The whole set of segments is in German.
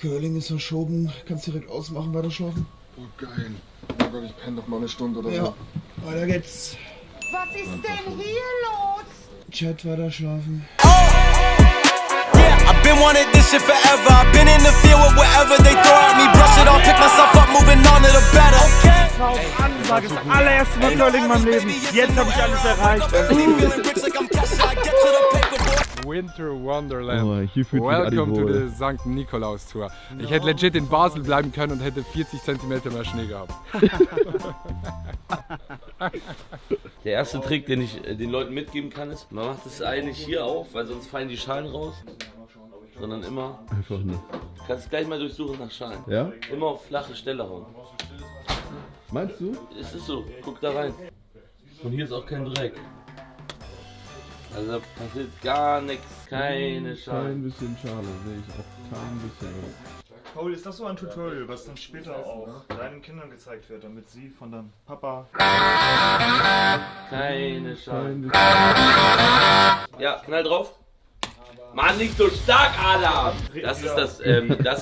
Curling ist verschoben. Kannst direkt ausmachen, weiterschaffen. Oh geil. Oh Gott, ich penne noch mal eine Stunde oder so. Ja, weiter geht's. Was ist denn hier los? Chat, weiterschlafen. I've been wanting this shit forever. I've been in the field with whatever they throw at me. Brush it off, pick myself up, moving on to the better. Schau an, sag es das allererste Mal Curling in meinem Leben. Jetzt habe ich alles erreicht. Winter Wonderland. Oh, hier fühlt sich Welcome Adi to wohl. the St. Nikolaus Tour. Ich hätte legit in Basel bleiben können und hätte 40 cm mehr Schnee gehabt. Der erste Trick, den ich den Leuten mitgeben kann, ist, man macht das Ei nicht hier auf, weil sonst fallen die Schalen raus, sondern immer, Einfach nur. du kannst es gleich mal durchsuchen nach Schalen. Ja? Immer auf flache Stelle hauen. Meinst du? Es ist so, guck da rein. Und hier ist auch kein Dreck. Also da passiert gar nichts, keine Kein Schalen. bisschen Schale, sehe ich auch kein bisschen. Paul, ist das so ein Tutorial, was dann später auch deinen Kindern gezeigt wird, damit sie von deinem Papa... Keine Schalen. Kein bisschen. Ja, knall drauf. Mann, nicht so stark, Alarm! Das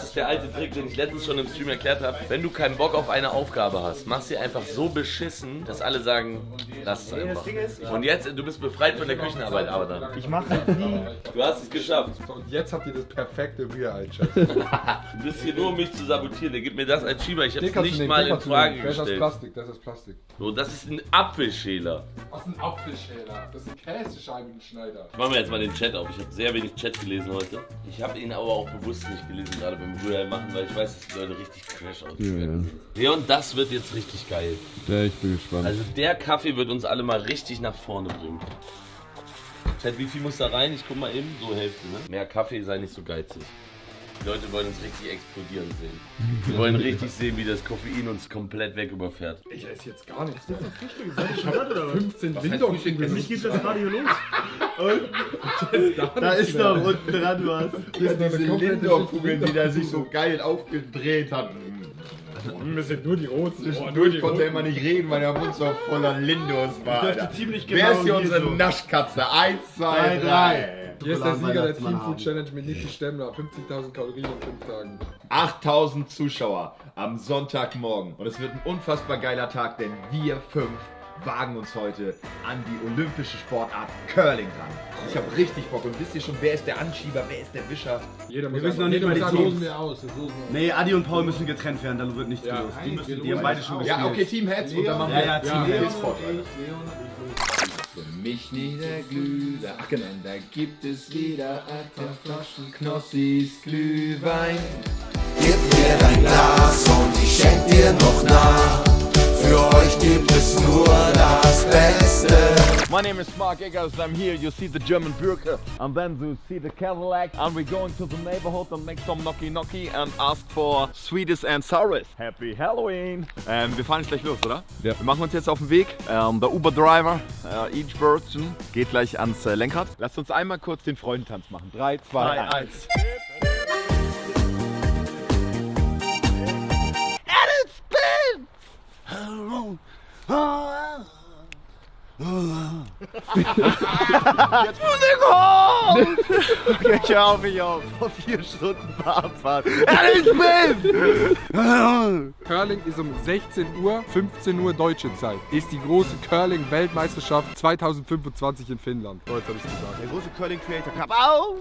ist der alte Trick, den ich letztens schon im Stream erklärt habe. Wenn du keinen Bock auf eine Aufgabe hast, mach sie einfach so beschissen, dass alle sagen, lass es einfach. Und jetzt, du bist befreit von der Küchenarbeit, aber dann. Ich mache nie... Du hast es geschafft. Und jetzt habt ihr das perfekte Rührei-Chat. Du bist hier nur, um mich zu sabotieren. Der gibt mir das als Schieber. Ich habe es nicht mal in Frage Das ist gestellt. Plastik, das ist Plastik. So, das ist ein Apfelschäler. Das ist ein Apfelschäler, das ist ein Käsescheibenschneider. Machen wir jetzt mal den Chat auf. Ich habe sehr wenig Chat gelesen heute. Ich habe ihn aber auch bewusst nicht gelesen, gerade beim Rührei machen, weil ich weiß, dass die Leute richtig Crash ausgestellt sind. Ja, und das wird jetzt richtig geil. Ja, ich bin gespannt. Also der Kaffee wird uns alle mal richtig nach vorne bringen. Chat, wie viel muss da rein? Ich guck mal eben, so Hälfte, ne? Mehr Kaffee, sei nicht so geizig. Die Leute wollen uns richtig explodieren sehen. Wir wollen richtig sehen, wie das Koffein uns komplett weg überfährt. Ich esse jetzt gar nichts. Ich habe 15 Lindor Für mich geht das gerade hier los. Da ist doch unten dran was. Das ist diese Lindor-Kugel, die da sich so geil aufgedreht hat. Wir sind nur die Roten. Zwischendurch konnte er immer nicht reden, weil der Mund so voller Lindors war. Alter. Ziemlich Wer ist hier genau unsere so. Naschkatze? 1, 2, 3. Hier ist der Sieger der Team Food Challenge mit Niki Stemmler. 50.000 Kalorien in 5 Tagen. 8000 Zuschauer am Sonntagmorgen. Und es wird ein unfassbar geiler Tag, denn wir 5 wagen uns heute an die olympische Sportart Curling ran. Ich habe richtig Bock. Und wisst ihr schon, wer ist der Anschieber, wer ist der Wischer? Jeder Wir wissen noch nicht mal die Teams. aus. Nee, Adi und Paul müssen getrennt werden, dann wird nichts los. Die haben beide schon gespielt. Ja, okay, Team Heads und dann machen wir Ja, Team Heads Heads. fort. Für mich niederglüht, ach genau, da gibt es wieder Flaschen Knossis Glühwein. Gib mir dein Glas und ich schenk dir noch nach. Für euch gibt es nur das Beste. My name is Mark Eggers. I'm here. You see the German Bürger, and then you see the Cadillac, and we're going to the neighborhood and make some knocky and ask for sweetest and sourest. Happy Halloween! Wir fahren jetzt gleich los, oder? Ja. Wir machen uns jetzt auf den Weg. Der Uber-Driver, each person, geht gleich ans Lenkrad. Lasst uns einmal kurz den Freundentanz machen. 3, 2, 1. Jetzt muss ich hoch! Okay, ich hör auf mich auf. Vor 4 Stunden Fahrrad. Curling ist um 16 Uhr, 15 Uhr deutsche Zeit. Ist die große Curling-Weltmeisterschaft 2025 in Finnland. So, jetzt hab ich's gesagt. Der große Curling Creator Cup. Au!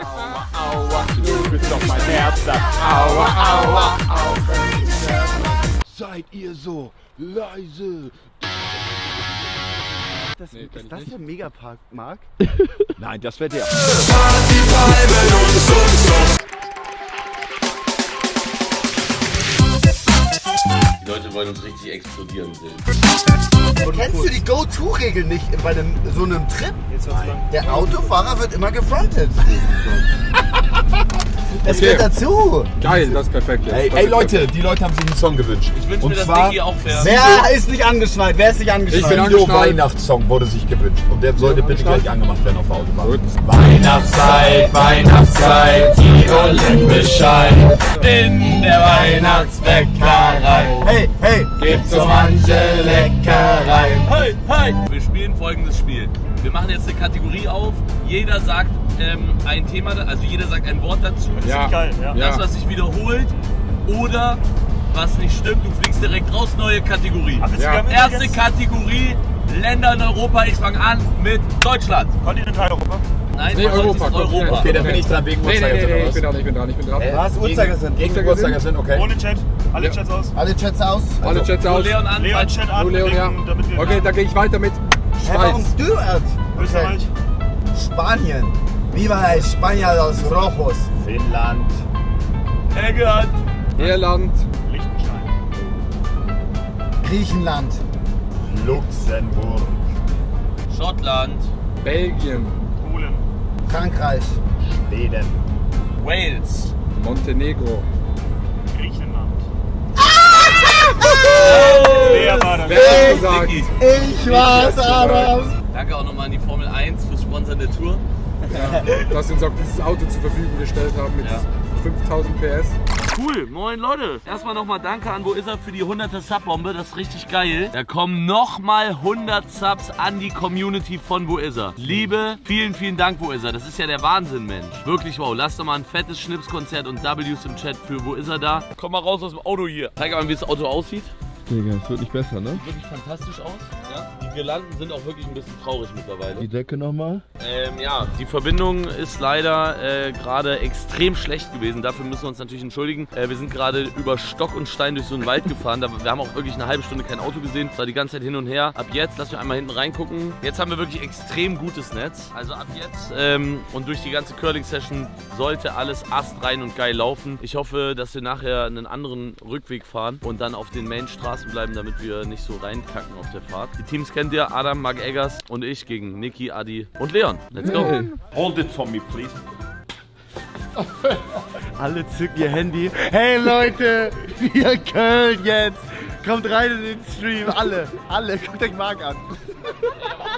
Aua, aua, du bist doch mein Herz. Aua, aua, aua. Seid ihr so leise? Nee, kenn ich Ist das nicht. der Megapark, Marc? Nein, das wäre der. Die Leute wollen uns richtig explodieren sehen. Kennst du die Go-To-Regel nicht bei so einem Trip? Der Autofahrer wird immer gefrontet. Es Okay. gehört dazu. Geil, das ist perfekt. jetzt. Das Ey ist Leute, die Leute haben sich einen Song gewünscht. Ich wünsche Und mir, dass zwar- Niki auch fährt. Wer ist nicht angeschnallt? Wer ist nicht Ich angeschnallt? bin Sido angeschnallt. Weihnachtssong wurde sich gewünscht. Und der sollte bitte gleich angemacht werden auf der Autobahn. Gut. Weihnachtszeit, Weihnachtszeit, die Olympischei. In der Weihnachtsbäckerei Hey, hey! gibt's so manche Leckereien. Wir spielen folgendes Spiel. Wir machen jetzt eine Kategorie auf. Jeder sagt ein Thema, also jeder sagt ein Wort dazu. Ja. Geil, ja. Das, was sich wiederholt oder was nicht stimmt, du fliegst direkt raus, neue Kategorie. Ja. Erste Kategorie, Länder in Europa. Ich fange an mit Deutschland. Kontinentaleuropa. Nein, Nee, Europa. Europa. Okay, dann bin ich dran wegen Nee, Uhrzeigersinn. ich bin dran. Was? Uhrzeigersinn? Gegen Uhrzeigersinn, okay. Ohne Chat. Alle Chats aus. Alle Chats aus. Alle Chats aus. Leon an. Leon Chat an. Du, Leon, ja. damit wir Okay, dann gehe ich weiter mit Schweiz. Stuart. Österreich. Spanien. Viva España los Rojos. Finnland. England. Irland. Liechtenstein. Griechenland. Luxemburg. Schottland. Belgien. Polen. Frankreich. Schweden. Wales. Montenegro. Griechenland. Wer war das? Wer hat gesagt? Niki. Ich war's, Adam. Danke auch nochmal an die Formel 1 fürs Sponsern der Tour. Dass sie uns auch dieses Auto zur Verfügung gestellt haben mit 5000 PS. Cool, moin Leute. Erstmal nochmal danke an Wo ist er für die 100er Subbombe, das ist richtig geil. Da kommen nochmal 100 Subs an die Community von Wo ist er. Liebe, vielen, vielen Dank Wo ist er. Das ist ja der Wahnsinn, Mensch. Wirklich wow. Lasst doch mal ein fettes Schnipskonzert und Ws im Chat für Wo ist er da. Komm mal raus aus dem Auto hier. Zeig mal, wie das Auto aussieht. Digga, es wird nicht besser, ne? Sieht wirklich fantastisch aus. Ja? Die Girlanden sind auch wirklich ein bisschen traurig mittlerweile. Die Decke nochmal. Ja, die Verbindung ist leider gerade extrem schlecht gewesen. Dafür müssen wir uns natürlich entschuldigen. Wir sind gerade über Stock und Stein durch so einen Wald gefahren. Wir haben auch wirklich eine halbe Stunde kein Auto gesehen. Es war die ganze Zeit hin und her. Ab jetzt, lass mich einmal hinten reingucken. Jetzt haben wir wirklich extrem gutes Netz. Also ab jetzt und durch die ganze Curling-Session sollte alles astrein und geil laufen. Ich hoffe, dass wir nachher einen anderen Rückweg fahren und dann auf den Main-Straßen bleiben, damit wir nicht so reinkacken auf der Fahrt. Die Teams kennt ihr, Adam, Marc Eggers und ich gegen Niki, Adi und Leon. Let's go. Hey. Hold it for me, please. Alle zücken ihr Handy. Hey Leute, wir Köln jetzt. Kommt rein in den Stream. Alle. Guckt euch Marc an.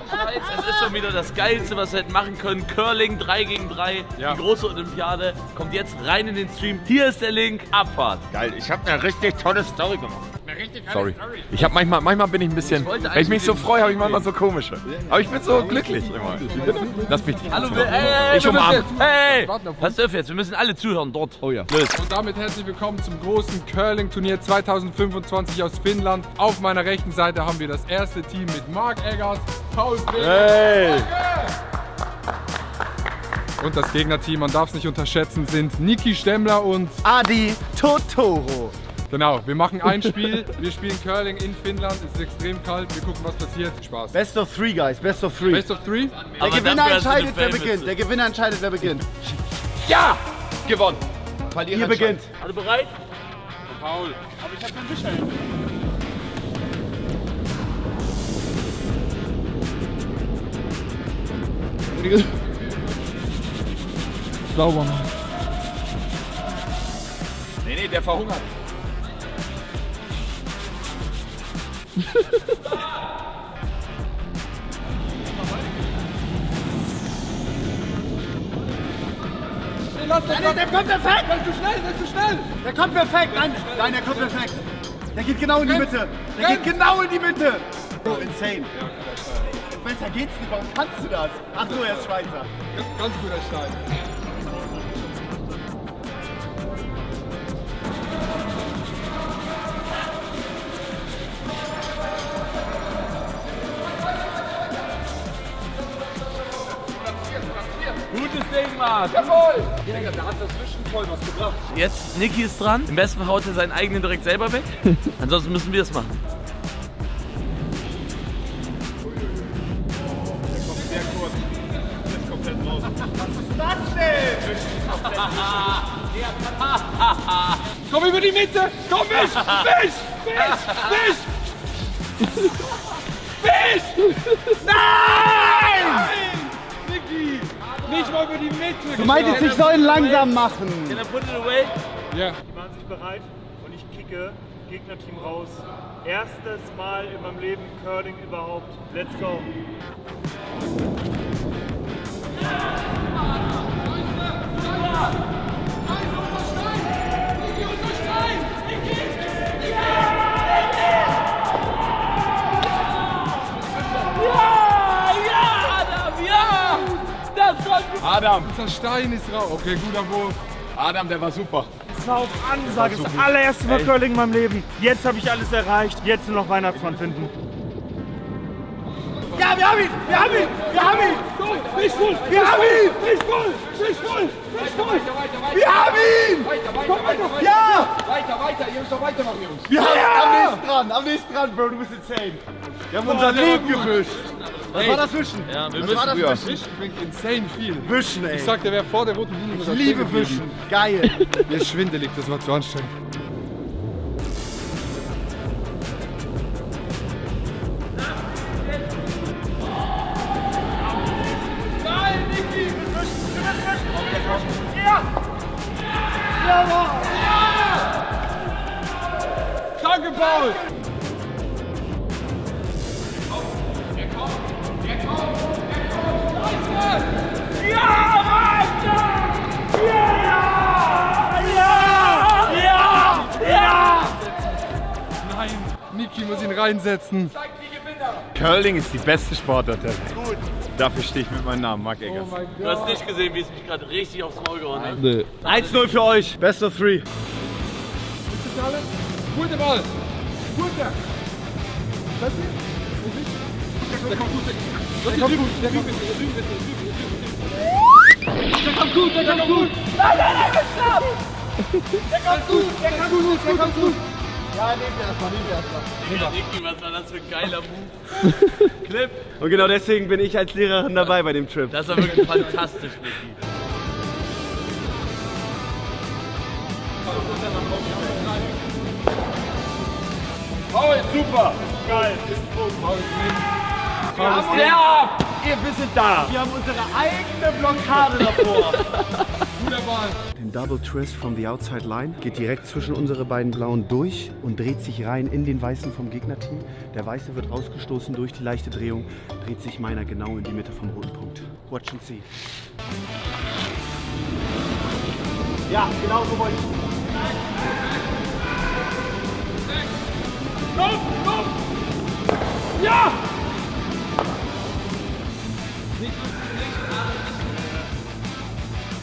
Scheiße, es ist schon wieder das Geilste, was wir hätten machen können. Curling 3 gegen 3, die große Olympiade. Kommt jetzt rein in den Stream. Hier ist der Link. Abfahrt. Geil, ich habe eine richtig tolle Story gemacht. Sorry. Ich habe manchmal bin ich ein bisschen, wenn ich mich so freue, habe ich manchmal so komische. Aber ich bin so glücklich immer. Lass mich nicht. Hallo, Ich umarme. Hey, was dürfen jetzt? Wir müssen alle zuhören dort. Oh ja. Los. Und damit herzlich willkommen zum großen Curling-Turnier 2025 aus Finnland. Auf meiner rechten Seite haben wir das erste Team mit Marc Eggers, Paul Frick. Hey. Und das Gegnerteam, man darf es nicht unterschätzen, sind Niki Stemmler und Adi Totoro. genau, wir machen ein Spiel, wir spielen Curling in Finnland, es ist extrem kalt, wir gucken, was passiert. Spaß. Best of 3, guys. Best of 3. Best of 3? Der Gewinner entscheidet, wer beginnt. Der Gewinner entscheidet, wer beginnt. Ja! Gewonnen. Ihr beginnt. Alle bereit? Paul. Aber ich hab keinen Michael. Sauber. Nee, der verhungert. Nein, der kommt perfekt! Das ist zu schnell! Der kommt perfekt. Nein, der kommt perfekt. Der geht genau in die Mitte. Der geht genau in die Mitte. Oh, insane. Besser geht's nicht. Warum kannst du das? Ach so, er ist Schweizer. Ganz guter Stein. Gutes Ding, Marc. Jawohl! Digga, der hat dazwischen voll was gebracht. Jetzt, Niki ist dran. Im besten Fall haut er seinen eigenen direkt selber weg. Ansonsten müssen wir es machen. Komm über die Mitte! Komm, Fisch! Fisch! Fisch! Fisch! Fisch! Nein! Niki! Nicht mal über die Mitte! Du meintest, ich soll ihn langsam machen. Can I put it away? Ja. Die machen sich bereit und ich kicke Gegnerteam raus. Erstes Mal in meinem Leben Curling überhaupt. Let's go. Ja, Adam. Dieser Stein ist raus. Okay, guter Wurf. Adam, der war super. Das war auf Ansage, das allererste Mal Curling in meinem Leben. Jetzt habe ich alles erreicht. Jetzt nur noch Weihnachtsmann finden. Ja, wir haben ihn! Wir haben ihn! Wir haben ihn! Nicht voll! Wir haben ihn! Nicht voll! Nicht voll! Nicht voll! Wir haben ihn! Weiter! Ja! Weiter! Ihr müsst doch weitermachen, Jungs! Wir haben ihn! Am nächsten dran, Bro, du bist insane. Wir haben unser Leben gewischt. Was war das Wischen? Ja, wir Was war das müssen Wischen? Ich bringt insane viel. Wischen, ey. Ich sag, der wäre vor der roten Linie. Ich liebe Wischen. Geil. Mir ist schwindelig, das war zu anstrengend. Danke, Paul! Nein, Niki muss ihn reinsetzen. Curling ist die beste Sportart der Welt. Gut. Dafür stehe ich mit meinem Namen, Marc Eggers. Oh mein Du hast nicht gesehen, wie es mich gerade richtig aufs Maul gehauen hat. Nee. 1-0 für euch. Best of 3. Holt den Ball! Holt der! Der kommt gut! Der kommt gut! Der kommt gut! Der kommt gut! Nein, gestoppt! Der kommt gut! Der kommt gut! Ja, nehmt ihr erstmal, Digga, Niki, was war das für ein geiler Move? Clip! Und genau deswegen bin ich als Lehrerin dabei bei dem Trip. Das war wirklich fantastisch, Niki. Paul, super. Geil. Ihr wisst da. Wir haben unsere eigene Blockade davor. Guter Ball! Den Double Twist from the outside line geht direkt zwischen unsere beiden Blauen durch und dreht sich rein in den Weißen vom Gegnerteam. Der Weiße wird rausgestoßen durch die leichte Drehung, dreht sich meiner genau in die Mitte vom roten Punkt. Watch and see. Ja, genau so wollte ich. Ja!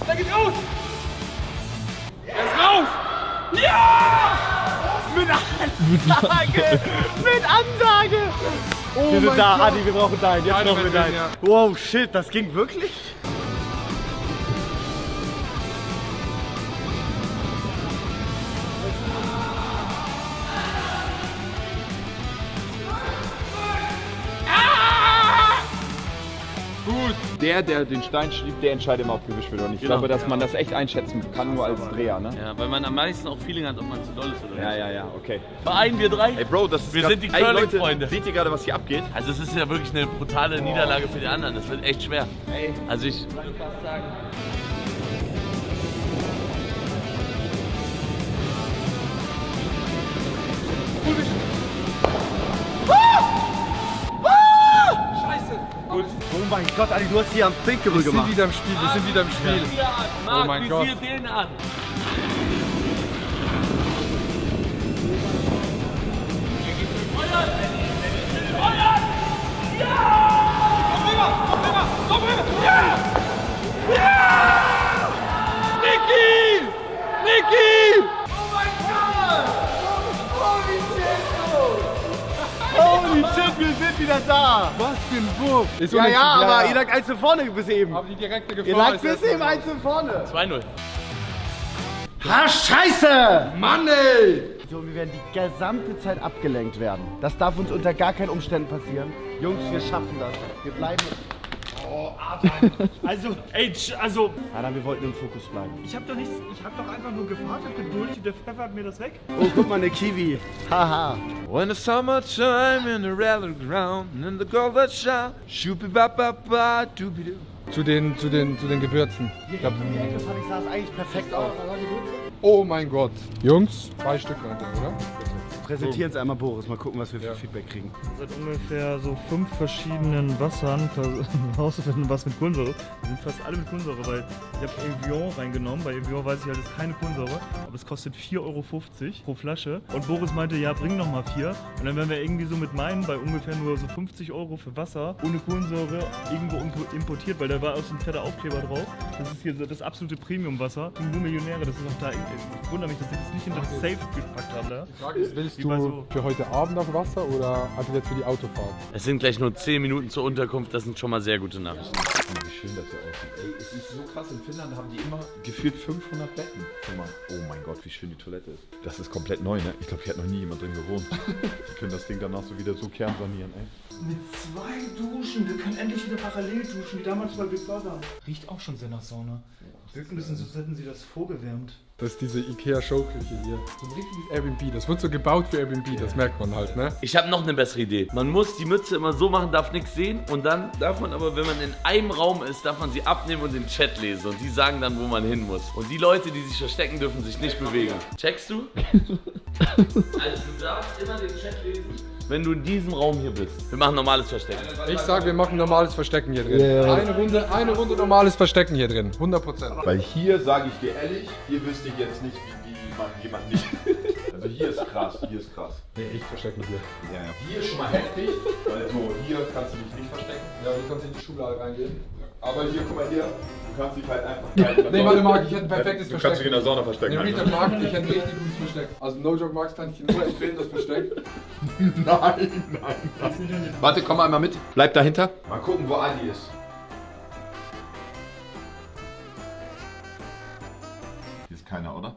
Der geht raus! Er ist raus! Ja! Mit Ansage! Mit Ansage! Oh Wir sind mein da, Gott. Adi, wir brauchen deinen. Jetzt brauchen wir deinen. Ja. Wow, shit, das ging wirklich? Gut! Der den Stein schiebt, der entscheidet immer, ob gewischt wird oder nicht. Ich glaube, dass man das echt einschätzen kann, nur als Dreher, ne? Ja, weil man am meisten auch Feeling hat, ob man zu doll ist oder nicht. Ja, okay. Vereinen wir drei. Ey, Bro, das ist Wir grad- sind die Ey, Leute, Curling-Freunde. Seht ihr gerade, was hier abgeht? Also es ist ja wirklich eine brutale Niederlage für die anderen. Das wird echt schwer. Ey. Also ich würde fast sagen... Oh mein Gott, Adi, du hast hier am Thinkable Wir sind gemacht. wieder im Spiel, wir sind wieder im Spiel. Marc, Oh mein Gott. visier den an. Niki! Niki! Holy shit, wir sind wieder da. Was für ein Wurf! Ist Ja, unentschieden. aber ihr lag 1 vorne bis eben. Aber die direkte Gefahr Ihr lag ist bis jetzt eben noch- 1 vorne. 2-0. Ha, scheiße! Mann, ey! So, wir werden die gesamte Zeit abgelenkt werden. Das darf uns unter gar keinen Umständen passieren. Jungs, wir schaffen das. Wir bleiben. Also, Adam, wir wollten im Fokus bleiben. ich hab doch nichts, ich hab doch einfach nur gewartet, geduldig und der Pfeffer mir das weg. Oh, guck mal, eine Kiwi. Haha. When the summertime in the rally ground and the girl that shine, shubi-ba-ba-ba, dubi-du. Zu den Gewürzen. Die Ecke fand ich, sah es eigentlich perfekt aus. Oh mein Gott. Jungs, 2 Stück rein, oder? Präsentieren es einmal, Boris. Mal gucken, was wir für Feedback kriegen. Seit ungefähr so 5 verschiedenen Wassern herauszufinden, was mit Kohlensäure. Die sind fast alle mit Kohlensäure, weil ich habe Evian reingenommen. Bei Evian weiß ich halt, es ist keine Kohlensäure, aber es kostet 4,50 € pro Flasche. Und Boris meinte, ja, bring noch mal 4. Und dann wären wir irgendwie so mit meinen bei ungefähr nur so 50 € für Wasser ohne Kohlensäure irgendwo importiert, weil da war auch so ein fetter Aufkleber drauf. Das ist hier so das absolute Premium-Wasser. Nur Millionäre, das ist auch da. Ich wundere mich, dass sie das nicht in das Safe gepackt haben da. Die Frage ist, willst du für heute Abend noch Wasser oder also jetzt für die Autofahrt? Es sind gleich nur 10 Minuten zur Unterkunft, das sind schon mal sehr gute Nachrichten. Wie schön das hier aussieht. Ey, es ist so krass, in Finnland haben die immer gefühlt 500 Betten. Guck mal, oh mein Gott, wie schön die Toilette ist. Das ist komplett neu, ne? Ich glaube, hier hat noch nie jemand drin gewohnt. Die können das Ding danach so wieder so kernsanieren, ey. Mit 2 Duschen. Wir können endlich wieder parallel duschen, wie damals bei Big Brother. Riecht auch schon sehr nach Sauna. Wirkt ein bisschen so, als hätten sie das vorgewärmt. Das ist diese Ikea-Showküche hier. So ein richtiges Airbnb. Das wird so gebaut für Airbnb, das merkt man halt, ne? Ich habe noch eine bessere Idee. Man muss die Mütze immer so machen, darf nichts sehen. Und dann darf man aber, wenn man in einem Raum ist, darf man sie abnehmen und den Chat lesen. Und die sagen dann, wo man hin muss. Und die Leute, die sich verstecken, dürfen sich nicht bewegen. Checkst du? Also du darfst immer den Chat lesen, wenn du in diesem Raum hier bist. Wir machen normales Verstecken. Ich sag, wir machen normales Verstecken hier drin. Yeah. Eine Runde normales Verstecken hier drin. 100%. Weil hier, sage ich dir ehrlich, hier wüsste ich jetzt nicht, wie man jemand nicht... Also hier ist krass, hier ist krass. Nee, ich verstecke mich hier. Ja, ja. Hier ist schon mal heftig, weil so hier kannst du dich nicht verstecken. Ja, du kannst in die Schule reingehen. Aber hier, guck mal hier, du kannst dich halt einfach... Nee, warte, Marc, ich hätte ein perfektes Versteck. Du kannst dich in der Sauna verstecken. Nee, Real Marc, ich hätte ein richtig gutes Versteck. Also No Joke Max kann ich dir nur empfehlen, das Versteck. Nein. Warte, komm mal einmal mit. Bleib dahinter. Mal gucken, wo Adi ist. Hier ist keiner, oder?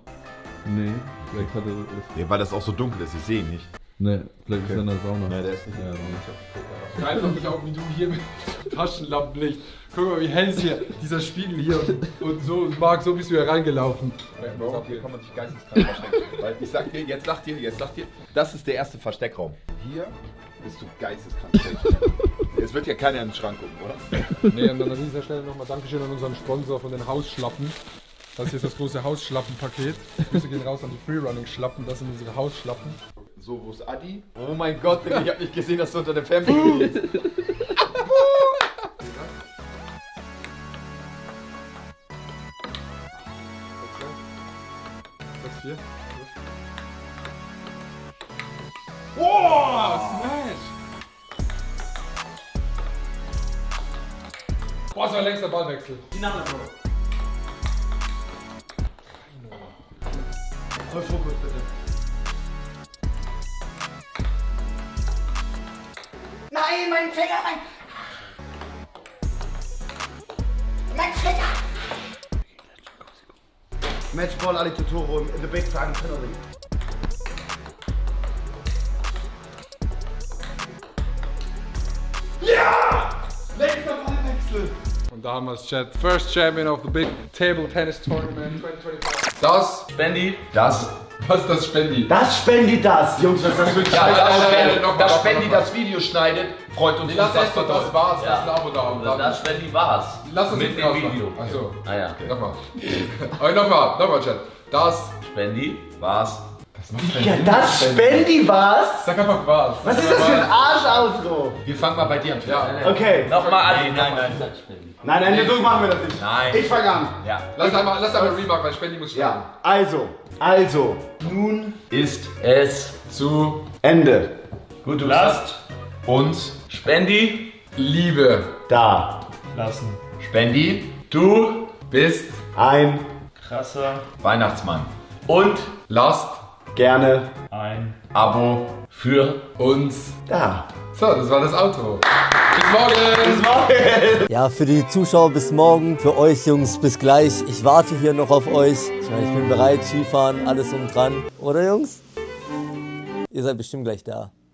Nee, vielleicht hat er das. Nee, weil das auch so dunkel ist, ich sehe ihn nicht. Nee, vielleicht ist er in der Sauna. Nee, der ist nicht. Ja, geil, doch mich auch wie du hier mit Taschenlampenlicht. Guck mal, wie hell ist hier dieser Spiegel hier und so, Marc, so bist du hier reingelaufen. Bro, hier kann man sich geisteskrank verstecken. Weil ich sag dir, jetzt lacht ihr, das ist der erste Versteckraum. Hier bist du geisteskrank. Jetzt wird ja keiner in den Schrank gucken, oder? Nee, und dann an dieser Stelle nochmal Dankeschön an unseren Sponsor von den Hausschlappen. Das hier ist das große Hausschlappen-Paket. Grüße gehen raus an die Freerunning-Schlappen, das sind unsere Hausschlappen. So, wo ist Adi? Oh mein Gott, ich hab nicht gesehen, dass du unter der Family bist. Was hier? Boah, Smash! Boah, so ein längster Ballwechsel. Die Name, Bro. Voll Fokus bitte. Nein, mein Finger, mein Finger! Matchball Ali Totoro in the Big Time Penalty. Ja! Längster Ballwechsel! Und da haben wir es, Chat. First Champion of the Big Table Tennis Tournament 2025. Das Spendi. Das. Was ist das Spendi? Das Spendi das! Jungs, was ist das für ein Scheiß? Dass Spendi das Video schneidet, freut uns. Lass das war's. Ja. Lass ein Abo da. Das Spendi war's. Lass uns mit nicht dem Video. Achso. Ah ja. Okay. Nochmal, Chat. Das Spendi war's. Ja, das Spendi was? Sag einfach was. Was ist das für ein Arsch-Outro? Wir fangen mal bei dir an. Ja. Okay. Nochmal Adi. Nein, so machen wir das nicht. Nein. Ich fange an. Ja. Lass einmal Remark, weil Spendi muss schreiben. Ja, also, nun Ist Es zu Ende. gut, du lasst uns Spendi Liebe Da Lassen. Spendi, du bist ein krasser Weihnachtsmann. und lasst gerne Ein. Abo für uns. da. So, das war das Outro. Bis morgen! Ja, für die Zuschauer bis morgen, für euch Jungs bis gleich. Ich warte hier noch auf euch. Ich meine, ich bin bereit, Skifahren, alles dran. Oder Jungs? Ihr seid bestimmt gleich da.